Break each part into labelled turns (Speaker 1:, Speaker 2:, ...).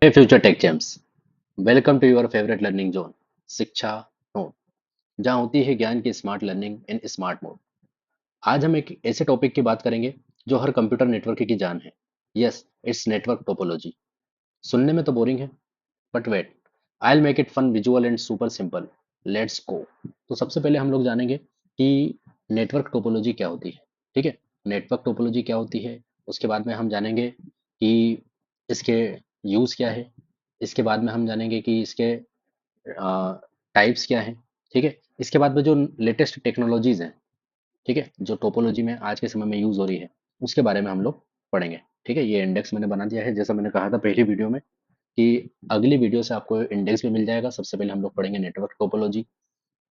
Speaker 1: Hey Future Tech Gems, welcome to your favourite learning zone, Shiksha note, जहाँ होती है ज्ञान की smart learning in smart mode. आज हम एक ऐसे टॉपिक की बात करेंगे जो हर कंप्यूटर नेटवर्क की जान है। Yes, it's network topology. सुनने में तो बोरिंग है, but wait, I will make it fun, visual and super simple. Let's go. तो सबसे पहले हम लोग जानेंगे कि नेटवर्क टोपोलॉजी क्या होती है। ठीक है, नेटवर्क टोपोलॉजी क्या होती है। उसके बाद में हम जानेंगे कि इसके यूज़ क्या है। इसके बाद में हम जानेंगे कि इसके टाइप्स क्या हैं। ठीक है, इसके बाद में जो लेटेस्ट टेक्नोलॉजीज हैं, ठीक है, जो टोपोलॉजी में आज के समय में यूज़ हो रही है, उसके बारे में हम लोग पढ़ेंगे। ठीक है, ये इंडेक्स मैंने बना दिया है, जैसा मैंने कहा था पहली वीडियो में कि अगली वीडियो से आपको इंडेक्स भी मिल जाएगा। सबसे पहले हम लोग पढ़ेंगे नेटवर्क टोपोलॉजी।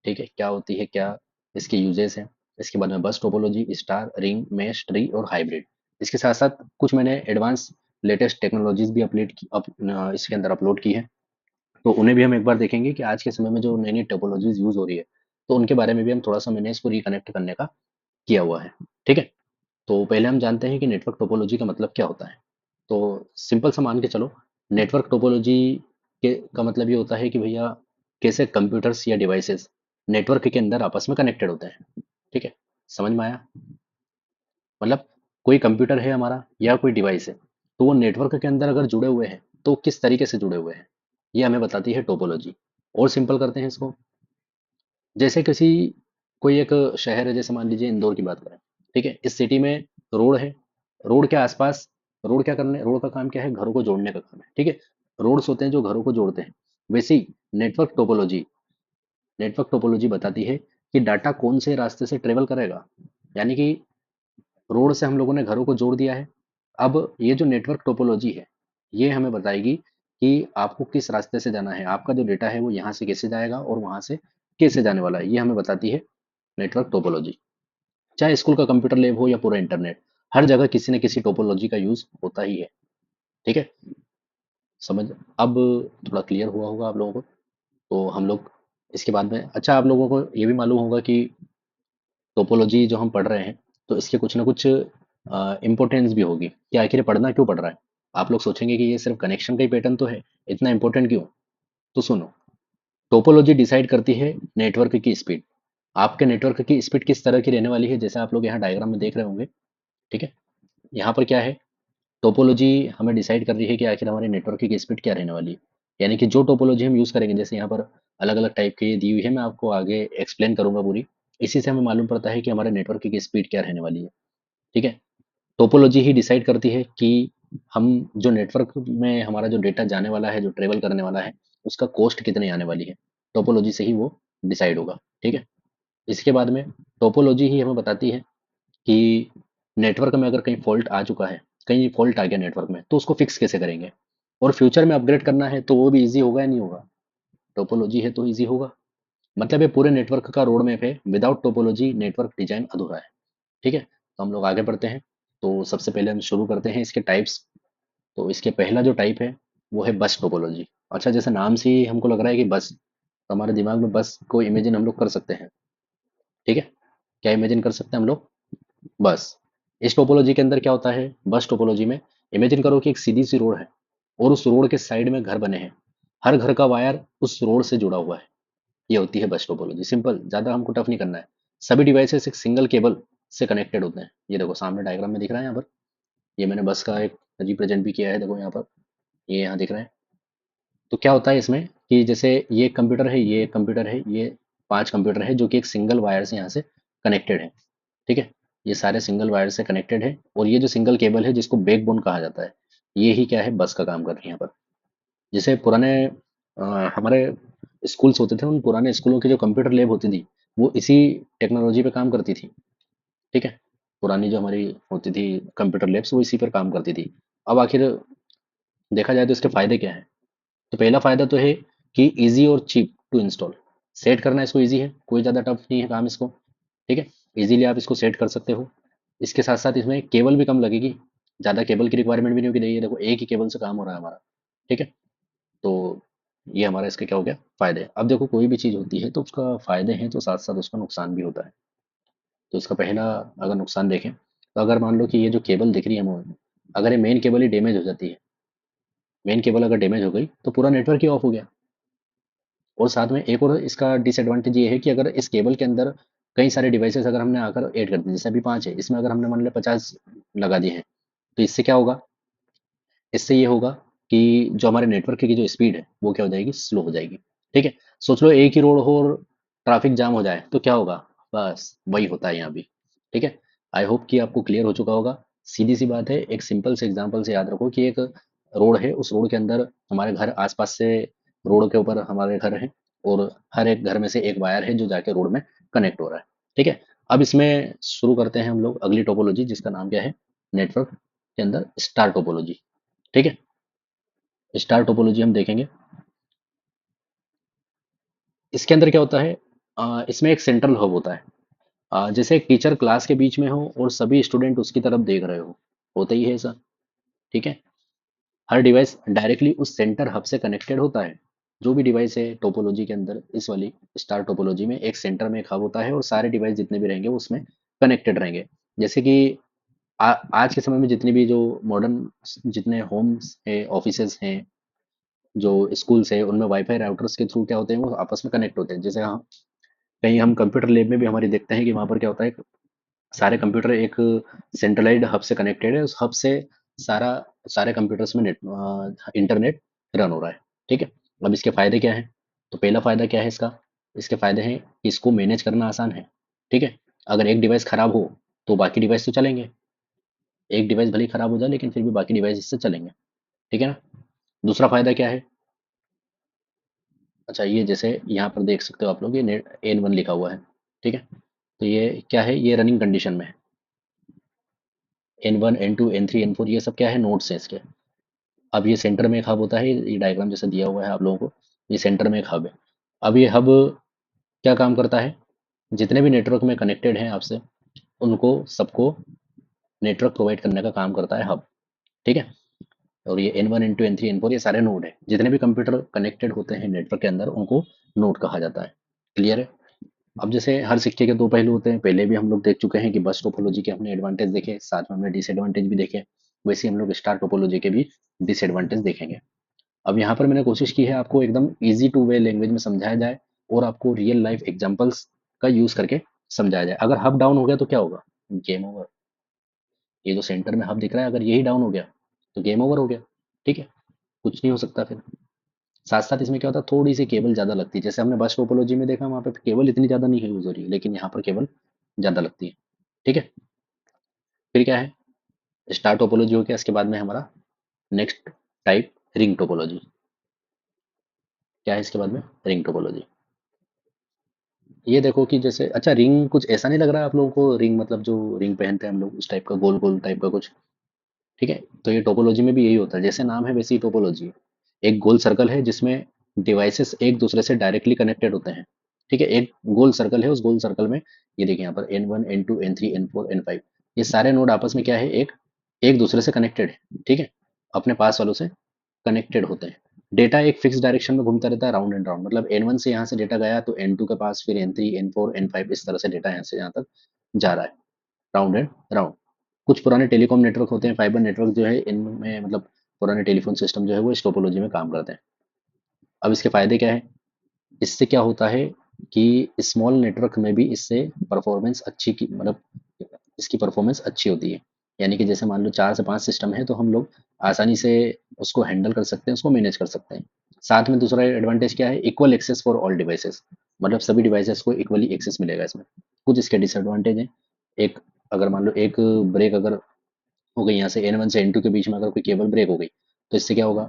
Speaker 1: ठीक है, क्या होती है, क्या इसके यूजेस हैं। इसके बाद में बस topology, star, ring, mesh, tree और हाइब्रिड। इसके साथ साथ कुछ मैंने एडवांस लेटेस्ट टेक्नोलॉजीज भी इसके अंदर अपलोड की है, तो उन्हें भी हम एक बार देखेंगे कि आज के समय में जो नई नई टोपोलॉजीज यूज हो रही है, तो उनके बारे में भी हम थोड़ा सा मैंने इसको रिकनेक्ट करने का किया हुआ है। ठीक है, तो पहले हम जानते हैं कि नेटवर्क टोपोलॉजी का मतलब क्या होता है। तो सिंपल सा मान के चलो, नेटवर्क टोपोलॉजी के का मतलब ये होता है कि भैया कैसे कंप्यूटर्स या डिवाइसेस नेटवर्क के अंदर आपस में कनेक्टेड होते हैं। ठीक है, समझ में आया। मतलब कोई कंप्यूटर है हमारा या कोई डिवाइस है, तो वो नेटवर्क के अंदर अगर जुड़े हुए हैं तो किस तरीके से जुड़े हुए हैं, ये हमें बताती है टोपोलॉजी। और सिंपल करते हैं इसको, जैसे किसी कोई एक शहर है, जैसे मान लीजिए इंदौर की बात करें। ठीक है, इस सिटी में रोड है, रोड के आसपास, रोड का काम क्या है, घरों को जोड़ने का काम है। ठीक है, रोड्स होते हैं जो घरों को जोड़ते हैं। वैसे ही नेटवर्क टोपोलॉजी बताती है कि डाटा कौन से रास्ते से ट्रेवल करेगा। यानी कि रोड से हम लोगों ने घरों को जोड़ दिया है। अब ये जो नेटवर्क टोपोलॉजी है, ये हमें बताएगी कि आपको किस रास्ते से जाना है, आपका जो डेटा है वो यहाँ से कैसे जाएगा और वहाँ से कैसे जाने वाला है, ये हमें बताती है नेटवर्क टोपोलॉजी। चाहे स्कूल का कंप्यूटर लैब हो या पूरा इंटरनेट, हर जगह किसी न किसी टोपोलॉजी का यूज होता ही है। ठीक है, समझ अब थोड़ा क्लियर हुआ होगा आप लोगों को। तो हम लोग इसके बाद में, अच्छा, आप लोगों को ये भी मालूम होगा कि टोपोलॉजी जो हम पढ़ रहे हैं, तो इसके कुछ ना कुछ इम्पोर्टेंस भी होगी कि आखिर ये पढ़ना क्यों पड़ रहा है। आप लोग सोचेंगे कि ये सिर्फ कनेक्शन का ही पैटर्न तो है, इतना इंपॉर्टेंट क्यों। तो सुनो, टोपोलॉजी डिसाइड करती है नेटवर्क की स्पीड। आपके नेटवर्क की स्पीड किस तरह की रहने वाली है, जैसे आप लोग यहाँ डायग्राम में देख रहे होंगे। ठीक है, यहाँ पर क्या है, टोपोलॉजी हमें डिसाइड कर रही है कि आखिर हमारे नेटवर्क की स्पीड क्या रहने वाली है। यानी कि जो टोपोलॉजी हम यूज़ करेंगे, जैसे यहाँ पर अलग अलग टाइप की दी हुई है, मैं आपको आगे एक्सप्लेन करूंगा पूरी। इसी से हमें मालूम पड़ता है कि हमारे नेटवर्क की स्पीड क्या रहने वाली है। ठीक है, टोपोलॉजी ही डिसाइड करती है कि हम जो नेटवर्क में हमारा जो डेटा जाने वाला है, जो ट्रेवल करने वाला है, उसका कॉस्ट कितने आने वाली है। टोपोलॉजी से ही वो डिसाइड होगा। ठीक है, इसके बाद में टोपोलॉजी ही हमें बताती है कि नेटवर्क में अगर कहीं फॉल्ट आ चुका है, कहीं फॉल्ट आ गया नेटवर्क में, तो उसको फिक्स कैसे करेंगे। और फ्यूचर में अपग्रेड करना है तो वो भी इजी होगा या नहीं होगा। टोपोलॉजी है तो इजी होगा। मतलब ये पूरे नेटवर्क का रोड मैप है, विदाउट टोपोलॉजी नेटवर्क डिजाइन अधूरा है। ठीक है, तो हम लोग आगे बढ़ते हैं। तो सबसे पहले हम शुरू करते हैं इसके टाइप्स। तो इसके पहला जो टाइप है वो है बस टोपोलॉजी। अच्छा, जैसे नाम से ही हमको लग रहा है कि बस, तो हमारे दिमाग में बस को इमेजिन हम लोग कर सकते हैं। ठीक है, क्या इमेजिन कर सकते हैं हम लोग, बस। इस टोपोलॉजी के अंदर क्या होता है, बस टोपोलॉजी में इमेजिन करो कि एक सीधी सी रोड है और उस रोड के साइड में घर बने हैं। हर घर का वायर उस रोड से जुड़ा हुआ है। ये होती है बस टोपोलॉजी। सिंपल, ज्यादा हमको टफ नहीं करना है। सभी डिवाइसेस एक सिंगल केबल से कनेक्टेड होते हैं। ये देखो सामने डायग्राम में दिख रहा है यहाँ पर, ये मैंने बस का एक रिप्रेजेंट भी किया है, देखो यहाँ पर, ये यहाँ दिख रहा है। तो क्या होता है इसमें कि जैसे ये एक कंप्यूटर है, ये एक कंप्यूटर है, ये पांच कंप्यूटर है जो कि एक सिंगल वायर से यहाँ से कनेक्टेड है। ठीक है, ये सारे सिंगल वायर से कनेक्टेड है, और ये जो सिंगल केबल है जिसको बैकबोन कहा जाता है, ये ही क्या है, बस का काम कर रही है यहाँ पर। जैसे पुराने हमारे स्कूल्स होते थे, उन पुराने स्कूलों की जो कंप्यूटर लैब होती थी, वो इसी टेक्नोलॉजी पे काम करती थी। ठीक है, पुरानी जो हमारी होती थी कंप्यूटर लैब्स, वो इसी पर काम करती थी। अब आखिर देखा जाए तो इसके फायदे क्या है। तो पहला फायदा तो है कि इजी और चीप टू इंस्टॉल। सेट करना इसको इजी है, कोई ज़्यादा टफ नहीं है काम इसको। ठीक है, इजीली आप इसको सेट कर सकते हो। इसके साथ साथ इसमें केबल भी कम लगेगी, ज़्यादा केबल की रिक्वायरमेंट भी नहीं होगी। देखिए देखो, एक ही केबल से काम हो रहा है हमारा। ठीक है, तो ये हमारा इसके क्या हो गया, फायदे। अब देखो, कोई भी चीज़ होती है तो उसका फायदे हैं तो साथ साथ उसका नुकसान भी होता है। तो इसका पहला अगर नुकसान देखें, तो अगर मान लो कि ये जो केबल दिख रही है हमें, अगर ये मेन केबल ही डैमेज हो जाती है, मेन केबल अगर डैमेज हो गई तो पूरा नेटवर्क ही ऑफ हो गया। और साथ में एक और इसका डिसएडवांटेज ये है कि अगर इस केबल के अंदर कई सारे डिवाइसेस अगर हमने आकर ऐड कर दिए, जैसे अभी 5 है, इसमें अगर हमने मान लिया 50 लगा दिए हैं, तो इससे क्या होगा? इससे ये होगा कि जो हमारे नेटवर्क की जो स्पीड है वो क्या हो जाएगी? स्लो हो जाएगी। ठीक है? सोच लो एक ही रोड हो और ट्रैफिक जाम हो जाए तो क्या होगा? बस वही होता है यहाँ भी। ठीक है? आई होप कि आपको क्लियर हो चुका होगा। सीधी सी बात है, एक सिंपल से एग्जांपल से याद रखो कि एक रोड है, उस रोड के अंदर हमारे घर आसपास से, रोड के ऊपर हमारे घर है, और हर एक घर में से एक वायर है जो जाके रोड में कनेक्ट हो रहा है। ठीक है? अब इसमें शुरू करते हैं हम लोग अगली टोपोलॉजी, जिसका नाम क्या है? नेटवर्क के अंदर स्टार टोपोलॉजी। ठीक है? स्टार टोपोलॉजी हम देखेंगे। इसके अंदर क्या होता है? इसमें एक सेंट्रल हब होता है। जैसे एक टीचर क्लास के बीच में हो और सभी स्टूडेंट उसकी तरफ देख रहे हो, होता ही है ऐसा। ठीक है? हर डिवाइस डायरेक्टली उस सेंटर हब से कनेक्टेड होता है। जो भी डिवाइस है टोपोलॉजी के अंदर, इस वाली स्टार टोपोलॉजी में एक सेंटर में एक हब होता है और सारे डिवाइस जितने भी रहेंगे वो उसमें कनेक्टेड रहेंगे। जैसे कि आज के समय में जितनी भी जो मॉडर्न, जितने होम्स है, ऑफिसेज हैं, जो स्कूल्स है, उनमें वाईफाई राउटर्स के थ्रू क्या होते हैं? वो आपस में कनेक्ट होते हैं। जैसे हाँ, कहीं हम कंप्यूटर लैब में भी हमारी देखते हैं कि वहाँ पर क्या होता है, सारे कंप्यूटर एक सेंट्रलाइज्ड हब से कनेक्टेड है, उस हब से सारा सारे कंप्यूटर्स में इंटरनेट रन हो रहा है। ठीक है? अब इसके फायदे क्या हैं? तो पहला फायदा क्या है इसका? इसके फायदे हैं कि इसको मैनेज करना आसान है। ठीक है? अगर एक डिवाइस खराब हो तो बाकी डिवाइस तो चलेंगे। एक डिवाइस भले ही खराब हो जाए लेकिन फिर भी बाकी डिवाइस इससे चलेंगे। ठीक है ना? दूसरा फायदा क्या है? अच्छा, ये जैसे यहाँ पर देख सकते हो आप लोग, ये नेट N1 लिखा हुआ है। ठीक है? तो ये क्या है? ये रनिंग कंडीशन में है। N1, N2, N3, N4 ये सब क्या है? नोड्स हैं इसके। अब ये सेंटर में एक हब होता है, ये डायग्राम जैसा दिया हुआ है आप लोगों को, ये सेंटर में एक हब है। अब ये हब क्या काम करता है? जितने भी नेटवर्क में कनेक्टेड हैं आपसे, उनको सबको नेटवर्क प्रोवाइड करने का काम करता है हब। ठीक है? और ये N1, N2, N3, N4 ये सारे नोड हैं। जितने भी कंप्यूटर कनेक्टेड होते हैं नेटवर्क के अंदर उनको नोड कहा जाता है। क्लियर है? अब जैसे हर सिक्के के दो पहलू होते हैं, पहले भी हम लोग देख चुके हैं कि बस टोपोलॉजी के हमने एडवांटेज देखे, साथ में हमने डिसएडवांटेज भी देखे। वैसे ही हम लोग स्टार टोपोलॉजी के भी डिसएडवांटेज देखेंगे। अब यहाँ पर मैंने कोशिश की है आपको एकदम इजी टू वे लैंग्वेज में समझाया जाए और आपको रियल लाइफ एग्जांपल्स का यूज करके समझाया जाए। अगर हब डाउन हो गया तो क्या होगा? Game over. ये जो सेंटर में हब दिख रहा है, अगर यही डाउन हो गया तो गेम ओवर हो गया। ठीक है? कुछ नहीं हो सकता फिर। साथ साथ इसमें क्या होता है, थोड़ी सी केबल ज्यादा लगती है। जैसे हमने बस टोपोलॉजी में देखा, वहाँ पे केबल इतनी ज्यादा नहीं है यूज हो रही, लेकिन यहाँ पर केबल ज्यादा लगती है। ठीक है? फिर क्या है? स्टार टोपोलॉजी हो गया, इसके बाद में हमारा नेक्स्ट टाइप रिंग टोपोलॉजी। क्या है इसके बाद में? Ring topology. ये देखो कि जैसे, अच्छा रिंग कुछ ऐसा नहीं लग रहा है आप लोगों को? रिंग मतलब जो रिंग पहनते हैं हम लोग, उस टाइप का गोल गोल टाइप का कुछ। ठीक है? तो ये टोपोलॉजी में भी यही होता है, जैसे नाम है वैसे ही टोपोलॉजी है। एक गोल सर्कल है जिसमें डिवाइसेस एक दूसरे से डायरेक्टली कनेक्टेड होते हैं। ठीक है? एक गोल सर्कल है, उस गोल सर्कल में ये देखिए यहाँ पर N1, N2, N3, N4, N5 ये सारे नोड आपस में क्या है? एक एक दूसरे से कनेक्टेड है। ठीक है? अपने पास वालों से कनेक्टेड होते हैं। डेटा एक फिक्स डायरेक्शन में घूमता रहता है, राउंड एंड राउंड। मतलब N1 से यहाँ से डेटा गया तो N2 के पास, फिर N3, N4, N5 इस तरह से डेटा यहाँ से यहाँ तक जा रहा है, राउंड एंड राउंड। कुछ पुराने टेलीकॉम नेटवर्क होते हैं, फाइबर नेटवर्क जो है, इनमें मतलब पुराने टेलीफोन सिस्टम जो है वो इस टोपोलॉजी में काम करते हैं। अब इसके फायदे क्या है? इससे क्या होता है कि स्मॉल नेटवर्क में भी इससे परफॉर्मेंस अच्छी की, मतलब इसकी परफॉर्मेंस अच्छी होती है। यानी कि जैसे मान लो 4 से 5 सिस्टम है तो हम लोग आसानी से उसको हैंडल कर सकते हैं, उसको मैनेज कर सकते हैं। साथ में दूसरा एडवांटेज क्या है? Equal access for all devices. मतलब सभी डिवाइसेस को इक्वली एक्सेस मिलेगा इसमें। कुछ इसके डिसएडवांटेज हैं। एक, अगर मान लो एक ब्रेक अगर हो गई यहाँ से N1 से N2 के बीच में, अगर कोई केबल ब्रेक हो गई तो इससे क्या होगा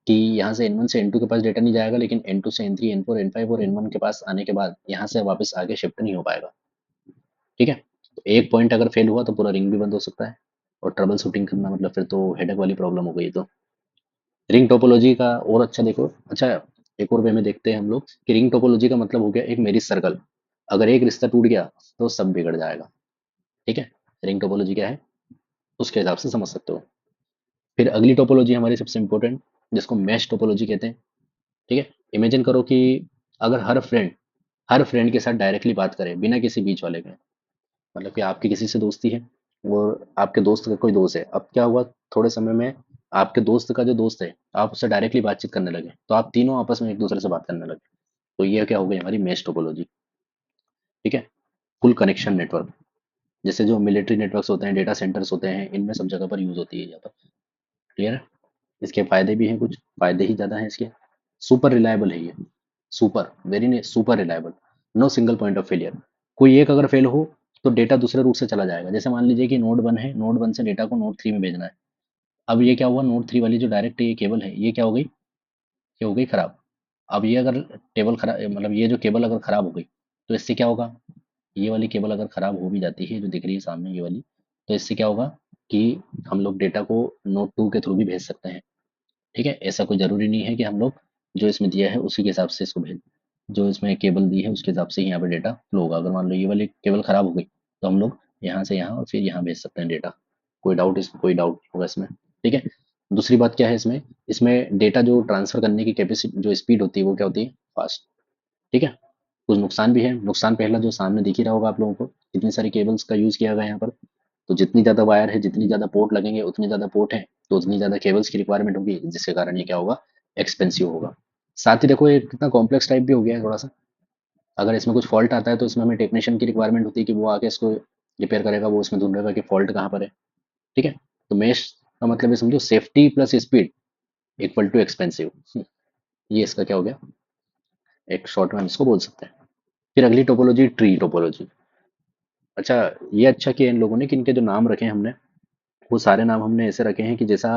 Speaker 1: कि यहाँ से N1 से N2 के पास डेटा नहीं जाएगा, लेकिन N2 से N3, N4, N5 और N1 के पास आने के बाद यहाँ से वापस आगे शिफ्ट नहीं हो पाएगा। ठीक है? तो एक पॉइंट अगर फेल हुआ तो पूरा रिंग भी बंद हो सकता है, और ट्रबल शूटिंग करना मतलब फिर तो हेडेक वाली प्रॉब्लम हो गई। तो रिंग टोपोलॉजी का और अच्छा देखो, अच्छा एक और वे में देखते हैं हम लोग कि रिंग टोपोलॉजी का मतलब हो गया एक मैरिज सर्कल। अगर एक रिश्ता टूट गया तो सब बिगड़ जाएगा। ठीक है? रिंग टोपोलॉजी क्या है उसके हिसाब से समझ सकते हो। फिर अगली टोपोलॉजी हमारी सबसे इंपॉर्टेंट, जिसको मैश टोपोलॉजी कहते हैं। ठीक है? इमेजिन करो कि अगर हर फ्रेंड के साथ डायरेक्टली बात करे बिना किसी बीच वाले के। मतलब कि आपकी किसी से दोस्ती है और आपके दोस्त का कोई दोस्त है। अब क्या हुआ, थोड़े समय में आपके दोस्त का जो दोस्त है, आप उससे डायरेक्टली बातचीत करने लगे, तो आप तीनों आपस में एक दूसरे से बात करने लगे। तो ये क्या हो गई हमारी मेश टोपोलॉजी। ठीक है। फुल कनेक्शन नेटवर्क, जैसे जो मिलिट्री नेटवर्क्स होते हैं, डेटा सेंटर्स होते हैं, इनमें सब जगह पर यूज होती है यहाँ पर। क्लियर है। इसके फायदे भी हैं, कुछ फायदे ही ज़्यादा हैं इसके। सुपर रिलायबल है ये, सुपर वेरी ने super reliable, no single point of failure. कोई एक अगर फेल हो तो डेटा दूसरे रूट से चला जाएगा। जैसे मान लीजिए कि नोड 1 है, नोड 1 से डेटा को नोड 3 में भेजना है। अब ये क्या हुआ, नोड 3 वाली जो डायरेक्ट ये केबल है, ये क्या हो गई, ये हो गई खराब। अब ये अगर टेबल खराब, मतलब ये जो केबल अगर खराब हो गई, तो इससे क्या होगा, ये वाली केबल अगर खराब हो भी जाती है, जो दिख रही है सामने ये वाली, तो इससे क्या होगा कि हम लोग डेटा को नोड 2 के थ्रू भी भेज सकते हैं। ठीक है। ऐसा कोई ज़रूरी नहीं है कि हम लोग जो इसमें दिया है उसी के हिसाब से इसको भेज, जो इसमें केबल दी है उसके हिसाब से ही यहाँ पे डेटा फ्लो होगा। अगर मान लो ये वाली केबल खराब हो गई, तो हम लोग यहाँ से यहाँ और फिर यहाँ भेज सकते हैं डेटा। कोई डाउट नहीं होगा इसमें। ठीक है। दूसरी बात क्या है इसमें, इसमें डेटा जो ट्रांसफर करने की कैपेसिटी, जो स्पीड होती है, वो क्या होती है, फास्ट। ठीक है। कुछ नुकसान भी है। नुकसान पहला जो सामने दिख ही रहा होगा आप लोगों को, कितनी सारी केबल्स का यूज़ किया गया है यहाँ पर। तो जितनी ज़्यादा वायर है, जितनी ज़्यादा पोर्ट लगेंगे, उतनी ज़्यादा पोर्ट है, तो उतनी ज़्यादा केबल्स की रिक्वायरमेंट होगी, जिसके कारण ये क्या होगा, एक्सपेंसिव होगा। साथ ही देखो ये कितना कॉम्प्लेक्स टाइप भी हो गया है थोड़ा सा। अगर इसमें कुछ फॉल्ट आता है तो इसमें हमें टेक्नीशियन की रिक्वायरमेंट होती है कि वो आके इसको रिपेयर करेगा, वो इसमें ढूंढेगा कि फॉल्ट कहाँ पर है। ठीक है। तो मेश का मतलब है, समझो, safety plus speed equal too expensive. ये इसका क्या हो गया, एक शॉर्ट में हम इसको बोल सकते हैं। फिर अगली टोपोलॉजी, ट्री टोपोलॉजी। अच्छा, ये अच्छा किया इन लोगों ने कि इनके जो नाम रखे हैं हमने, वो सारे नाम हमने ऐसे रखे हैं कि जैसा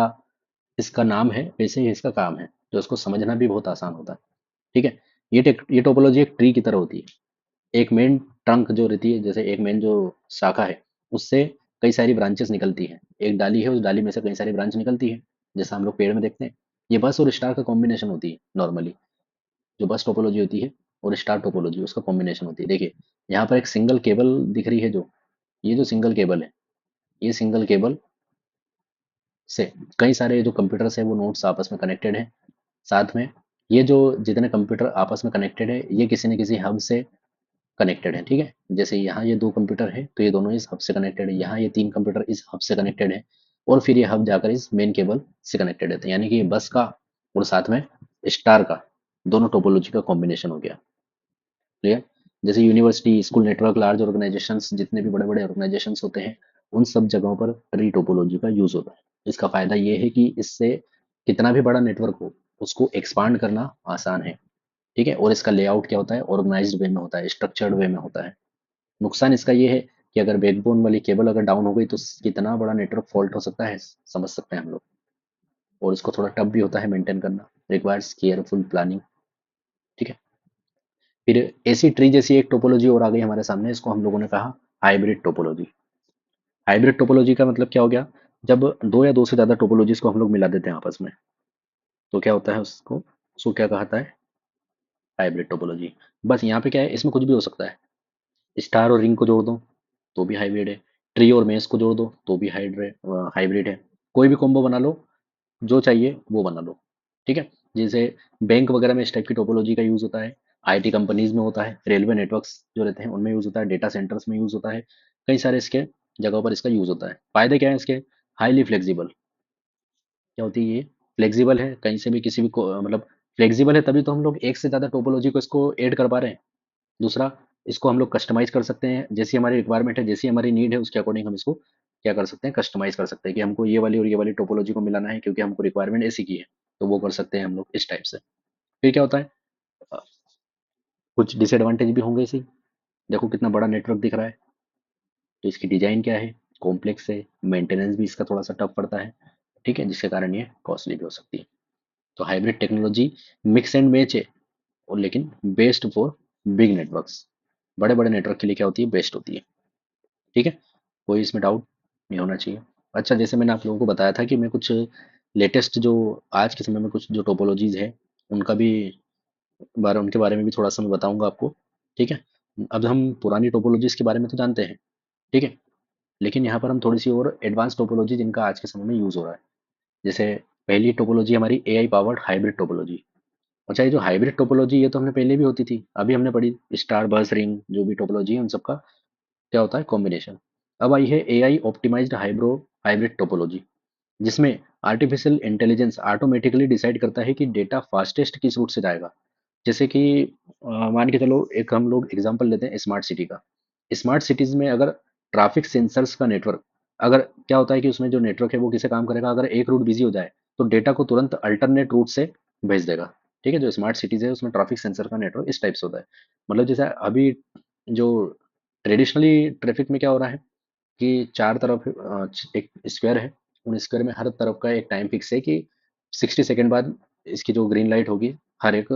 Speaker 1: इसका नाम है वैसे ही इसका काम है, तो इसको समझना भी बहुत आसान होता है। ठीक है। ये टोपोलॉजी एक ट्री की तरह होती है। एक मेन ट्रंक जो रहती है, जैसे एक मेन जो शाखा है, उससे कई सारी ब्रांचेस निकलती हैं। एक डाली है, उस डाली में से कई सारी ब्रांच निकलती है, जैसा हम लोग पेड़ में देखते हैं। ये बस और स्टार का कॉम्बिनेशन होती है नॉर्मली। जो बस टोपोलॉजी होती है और स्टार टोपोलॉजी, उसका कॉम्बिनेशन होती है। देखिए, यहाँ पर एक सिंगल केबल दिख रही है, जो ये जो सिंगल केबल है, ये सिंगल केबल से कई सारे जो कंप्यूटर्स है वो नोड्स आपस में कनेक्टेड हैं। साथ में ये जो जितने कंप्यूटर आपस में कनेक्टेड है, ये किसी न किसी हब से कनेक्टेड है। ठीक है। जैसे यहाँ ये दो कंप्यूटर है, तो ये दोनों इस हब से कनेक्टेड है। यहाँ ये तीन कंप्यूटर इस हब से कनेक्टेड है, और फिर ये हब जाकर इस मेन केबल से कनेक्टेड रहते हैं। यानी कि ये बस का और साथ में स्टार का दोनों टोपोलॉजी का कॉम्बिनेशन हो गया। क्लियर। जैसे university, school network, large organisations, जितने भी बड़े बड़े ऑर्गेनाइजेशंस होते हैं, उन सब जगहों पर ट्री टोपोलॉजी का यूज होता है। इसका फायदा ये है कि इससे कितना भी बड़ा नेटवर्क हो, उसको एक्सपांड करना आसान है। ठीक है। और इसका लेआउट क्या होता है, ऑर्गेनाइज्ड वे में होता है, स्ट्रक्चर्ड वे में होता है। नुकसान इसका ये है कि अगर बैकबोन वाली केबल अगर डाउन हो गई, तो कितना बड़ा नेटवर्क फॉल्ट हो सकता है, समझ सकते हैं हम लोग। और इसको थोड़ा टफ भी होता है मेंटेन करना, रिक्वायर्स केयरफुल प्लानिंग। ठीक है। फिर ऐसी ट्री जैसी एक टोपोलॉजी और आ गई हमारे सामने, इसको हम लोगों ने कहा हाइब्रिड टोपोलॉजी। हाइब्रिड टोपोलॉजी का मतलब क्या हो गया, जब दो या दो से ज्यादा टोपोलॉजीज को हम लोग मिला देते हैं आपस में, तो क्या होता है, उसको उसको क्या कहता है, हाइब्रिड टोपोलॉजी। बस यहाँ पे क्या है, इसमें कुछ भी हो सकता है। स्टार और रिंग को जोड़ दो तो भी हाइब्रिड है, ट्री और मेस को जोड़ दो तो भी हाइब्रिड है। कोई भी कॉम्बो बना लो, जो चाहिए वो बना लो। ठीक है। जैसे बैंक वगैरह में इस टाइप की टोपोलॉजी का यूज़ होता है, आईटी कंपनीज में होता है, रेलवे नेटवर्क्स जो रहते हैं उनमें यूज़ होता है, डेटा सेंटर्स में यूज़ होता है, कई सारे इसके जगहों पर इसका यूज़ होता है। फायदे क्या है इसके, हाईली फ्लेक्सिबल। क्या होती है ये, फ्लेक्सिबल है, कहीं से भी किसी भी मतलब फ्लेक्सिबल है, तभी तो हम लोग एक से ज़्यादा टोपोलॉजी को इसको ऐड कर पा रहे हैं। दूसरा, इसको हम लोग कस्टमाइज कर सकते हैं, जैसी हमारी रिक्वायरमेंट है, जैसी हमारी नीड है, उसके अकॉर्डिंग हम इसको क्या कर सकते हैं, कस्टमाइज कर सकते हैं, कि हमको ये वाली और ये वाली टोपोलॉजी को मिलाना है क्योंकि हमको रिक्वायरमेंट ऐसी की है, तो वो कर सकते हैं हम लोग इस टाइप से। फिर क्या होता है, अ, कुछ डिसएडवांटेज भी होंगे इसी। देखो कितना बड़ा नेटवर्क दिख रहा है, तो इसकी डिजाइन क्या है, कॉम्प्लेक्स है, मेंटेनेंस भी इसका थोड़ा सा टफ पड़ता है। ठीक है, जिसके कारण ये कॉस्टली भी हो सकती है। तो hybrid technology mix and match है, और लेकिन बेस्ट फॉर बिग नेटवर्क्स, बड़े बड़े नेटवर्क के लिए क्या होती है, बेस्ट होती है। ठीक है। कोई इसमें डाउट नहीं होना चाहिए। अच्छा, जैसे मैंने आप लोगों को बताया था कि मैं कुछ लेटेस्ट जो आज के समय में कुछ जो टोपोलॉजीज है, उनका भी उनके बारे में भी थोड़ा सा मैं बताऊंगा आपको। ठीक है। अब हम पुरानी टोपोलॉजीज के बारे में तो जानते हैं। ठीक है। लेकिन यहाँ पर हम थोड़ी सी और एडवांस टोपोलॉजी जिनका आज के समय में यूज़ हो रहा है, जैसे पहली टोपोलॉजी हमारी एआई पावर्ड हाइब्रिड टोपोलॉजी। अच्छा, ये जो हाइब्रिड टोपोलॉजी, ये तो हमने पहले भी होती थी, अभी हमने पढ़ी स्टार बस रिंग, जो भी टोपोलॉजी है उन सबका क्या होता है, कॉम्बिनेशन। अब आई है एआई ऑप्टिमाइज्ड हाइब्रिड टोपोलॉजी। जिसमें आर्टिफिशियल इंटेलिजेंस ऑटोमेटिकली डिसाइड करता है कि डेटा फास्टेस्ट किस रूट से जाएगा। जैसे कि मान के चलो, एक हम लोग एग्जांपल लेते हैं स्मार्ट सिटी का। स्मार्ट सिटीज में अगर ट्रैफिक सेंसर्स का नेटवर्क, अगर क्या होता है कि उसमें जो नेटवर्क है वो किसे काम करेगा, अगर एक रूट बिजी हो जाए तो डेटा को तुरंत अल्टरनेट रूट से भेज देगा। ठीक है, जो स्मार्ट सिटीज है उसमें ट्रैफिक सेंसर का नेटवर्क इस टाइप से होता है। मतलब जैसे अभी जो ट्रेडिशनली ट्रैफिक में क्या हो रहा है कि चार तरफ एक स्क्वायर है, उन स्क्वायर में हर तरफ का एक टाइम फिक्स है कि 60 सेकंड बाद इसकी जो ग्रीन लाइट होगी, हर एक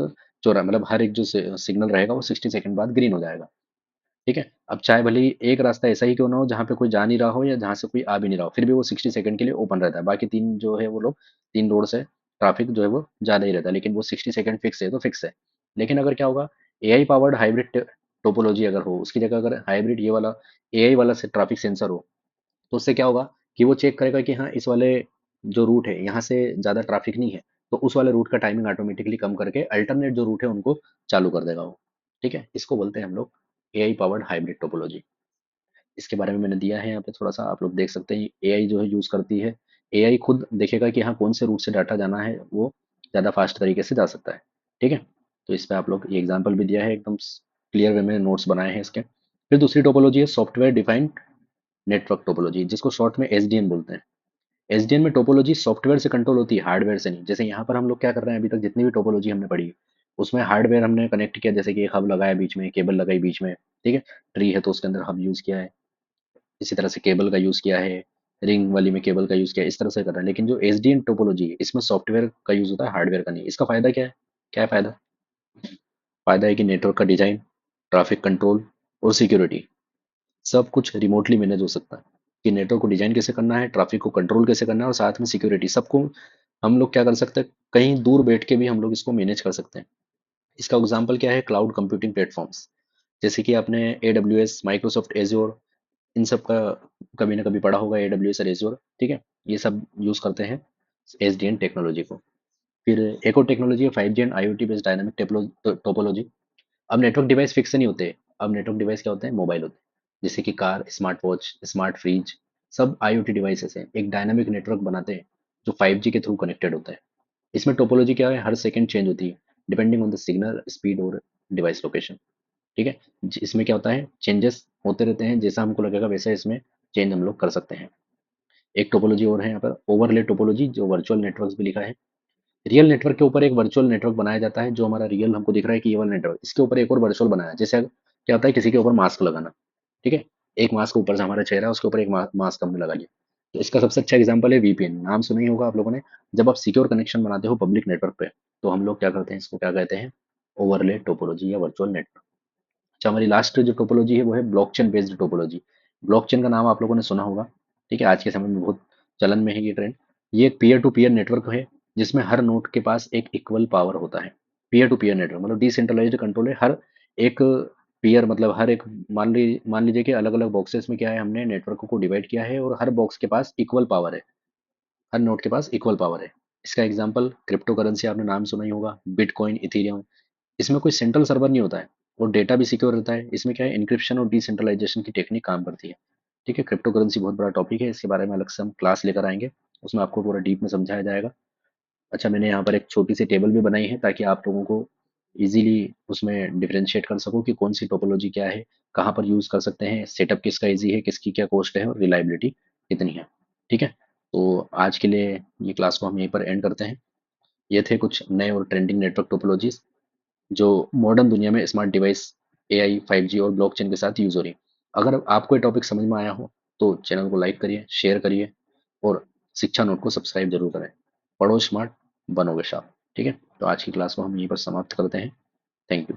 Speaker 1: चौरा मतलब हर एक जो सिग्नल रहेगा वो 60 सेकंड बाद ग्रीन हो जाएगा। ठीक है, अब चाहे भले ही एक रास्ता ऐसा ही क्यों ना हो जहाँ पे कोई जा नहीं रहा हो या जहाँ से कोई आ भी नहीं रहा हो, फिर भी वो 60 सेकंड के लिए ओपन रहता है। बाकी तीन जो है वो लोग, तीन रोड से ट्रैफिक जो है वो ज़्यादा ही रहता है, लेकिन वो 60 सेकंड फिक्स है तो फिक्स है। लेकिन अगर क्या होगा, एआई पावर्ड हाइब्रिड टोपोलॉजी अगर हो, उसकी जगह अगर हाइब्रिड ये वाला एआई वाला से ट्रैफिक सेंसर हो, तो उससे क्या होगा कि वो चेक करेगा कि हाँ, इस वाले जो रूट है यहाँ से ज़्यादा ट्रैफिक नहीं है, तो उस वाले रूट का टाइमिंग ऑटोमेटिकली कम करके अल्टरनेट जो रूट है उनको चालू कर देगा वो। ठीक है, इसको बोलते हैं हम लोग एआई पावर्ड हाइब्रिड टोपोलॉजी। इसके बारे में मैंने दिया है यहाँ पे थोड़ा सा, आप लोग देख सकते हैं। एआई जो है यूज़ करती है, एआई खुद देखेगा कि हाँ कौन से रूट से डाटा जाना है, वो ज़्यादा फास्ट तरीके से जा सकता है। ठीक है, तो इस पे आप लोग ये एग्जांपल भी दिया है, एकदम क्लियर वे में नोट्स बनाए हैं इसके। फिर दूसरी टोपोलॉजी है सॉफ्टवेयर डिफाइंड नेटवर्क टोपोलॉजी, जिसको शॉर्ट में एसडीएन बोलते हैं। एसडीएन में टोपोलॉजी सॉफ्टवेयर से कंट्रोल होती है, हार्डवेयर से नहीं। जैसे यहाँ पर हम लोग क्या कर रहे हैं, अभी तक जितनी भी टोपोलॉजी हमने पढ़ी उसमें हार्डवेयर हमने कनेक्ट किया, जैसे कि एक हब लगाया बीच में, केबल लगाई बीच में। ठीक है, ट्री है तो उसके अंदर हब यूज किया है, इसी तरह से केबल का यूज किया है, रिंग वाली में केबल का यूज किया है, इस तरह से कर रहे हैं। लेकिन जो एसडीएन टोपोलॉजी है इसमें सॉफ्टवेयर का यूज होता है, हार्डवेयर का नहीं। इसका फायदा क्या है, क्या है फायदा? फायदा है कि नेटवर्क का डिजाइन, ट्रैफिक कंट्रोल और सिक्योरिटी सब कुछ रिमोटली मैनेज हो सकता है। कि नेटवर्क को डिजाइन कैसे करना है, ट्रैफिक को कंट्रोल कैसे करना है, और साथ में सिक्योरिटी सबको हम लोग क्या कर सकते हैं, कहीं दूर बैठ के भी हम लोग इसको मैनेज कर सकते हैं। इसका एग्जांपल क्या है, क्लाउड कंप्यूटिंग प्लेटफॉर्म्स, जैसे कि आपने AWS, माइक्रोसॉफ्ट एज्योर, इन सब का कभी ना कभी पढ़ा होगा, AWS और एज्योर। ठीक है, ये सब यूज करते हैं एसडीएन टेक्नोलॉजी को। फिर एक और टेक्नोलॉजी है 5G and IoT based dynamic topology. अब नेटवर्क डिवाइस फिक्स नहीं होते, अब नेटवर्क डिवाइस क्या होते हैं, मोबाइल होते हैं। जैसे कि car, smart watch, smart fridge, सब IoT डिवाइसेस हैं, एक डायनामिक नेटवर्क बनाते हैं जो 5G के थ्रू कनेक्टेड होता है। इसमें टोपोलॉजी क्या है, हर सेकंड चेंज होती है depending on the signal speed और डिवाइस लोकेशन। ठीक है, इसमें क्या होता है, चेंजेस होते रहते हैं, जैसा हमको लगेगा वैसा इसमें चेंज हम लोग कर सकते हैं। एक टोपोलॉजी और है यहाँ पर, ओवरले टोपोलॉजी, जो वर्चुअल नेटवर्क भी लिखा है। रियल नेटवर्क के ऊपर एक वर्चुअल नेटवर्क बनाया जाता है, जो हमारा रियल हमको दिख रहा है कि ये वाला नेटवर्क, इसके ऊपर एक और वर्चुअल बनाया है। जैसे क्या होता है, किसी के ऊपर मास्क लगाना। ठीक है, एक मास्क ऊपर से हमारा चेहरा है, उसके ऊपर एक मास्क हमने लगा लिया। तो इसका सबसे अच्छा एग्जांपल है VPN, नाम सुना ही होगा आप लोगों ने। जब आप सिक्योर कनेक्शन बनाते हो पब्लिक नेटवर्क पे, तो हम लोग क्या करते हैं, इसको क्या कहते हैं, ओवरले टोपोलॉजी या वर्चुअल नेटवर्क। अच्छा, हमारी लास्ट जो टोपोलॉजी है वो है ब्लॉकचेन बेस्ड टोपोलॉजी। ब्लॉकचेन का नाम आप लोगों ने सुना होगा। ठीक है, आज के समय में बहुत चलन में है ये ट्रेंड। ये एक पीयर टू पीयर नेटवर्क है, जिसमें हर नोड के पास एक इक्वल पावर होता है। पीयर टू पीयर नेटवर्क मतलब डिसेंट्रलाइज्ड कंट्रोल है। हर एक पीयर मतलब हर एक, मान लीजिए कि अलग अलग बॉक्सेस में क्या है, हमने नेटवर्क को डिवाइड किया है और हर बॉक्स के पास इक्वल पावर है, हर नोड के पास इक्वल पावर है। इसका एग्जांपल क्रिप्टो करेंसी, आपने नाम सुना ही होगा, बिटकॉइन, इथेरियम। इसमें कोई सेंट्रल सर्वर नहीं होता है और डेटा भी सिक्योर रहता है। इसमें क्या है, इंक्रिप्शन और डिसेंट्रलाइजेशन की टेक्निक काम करती है। ठीक है, क्रिप्टो करेंसी बहुत बड़ा टॉपिक है, इसके बारे में अलग से हम क्लास लेकर आएंगे, उसमें आपको पूरा डीप में समझाया जाएगा। अच्छा, मैंने यहाँ पर एक छोटी सी टेबल भी बनाई है ताकि आप लोगों को इजीली उसमें डिफरेंशिएट कर सको कि कौन सी टोपोलॉजी क्या है, कहाँ पर यूज़ कर सकते हैं, सेटअप किसका इजी है, किसकी क्या कॉस्ट है और रिलायबिलिटी कितनी है। ठीक है, तो आज के लिए ये क्लास को हम यहीं पर एंड करते हैं। ये थे कुछ नए और ट्रेंडिंग नेटवर्क टोपोलॉजीज जो मॉडर्न दुनिया में स्मार्ट डिवाइस, AI, 5G और ब्लॉकचेन के साथ यूज हो रही है। अगर आपको ये टॉपिक समझ में आया हो तो चैनल को लाइक करिए, शेयर करिए और शिक्षा नोट को सब्सक्राइब जरूर करें। पढ़ो स्मार्ट, बनोगे शार्प। ठीक है, तो आज की क्लास को हम यहीं पर समाप्त करते हैं। Thank you.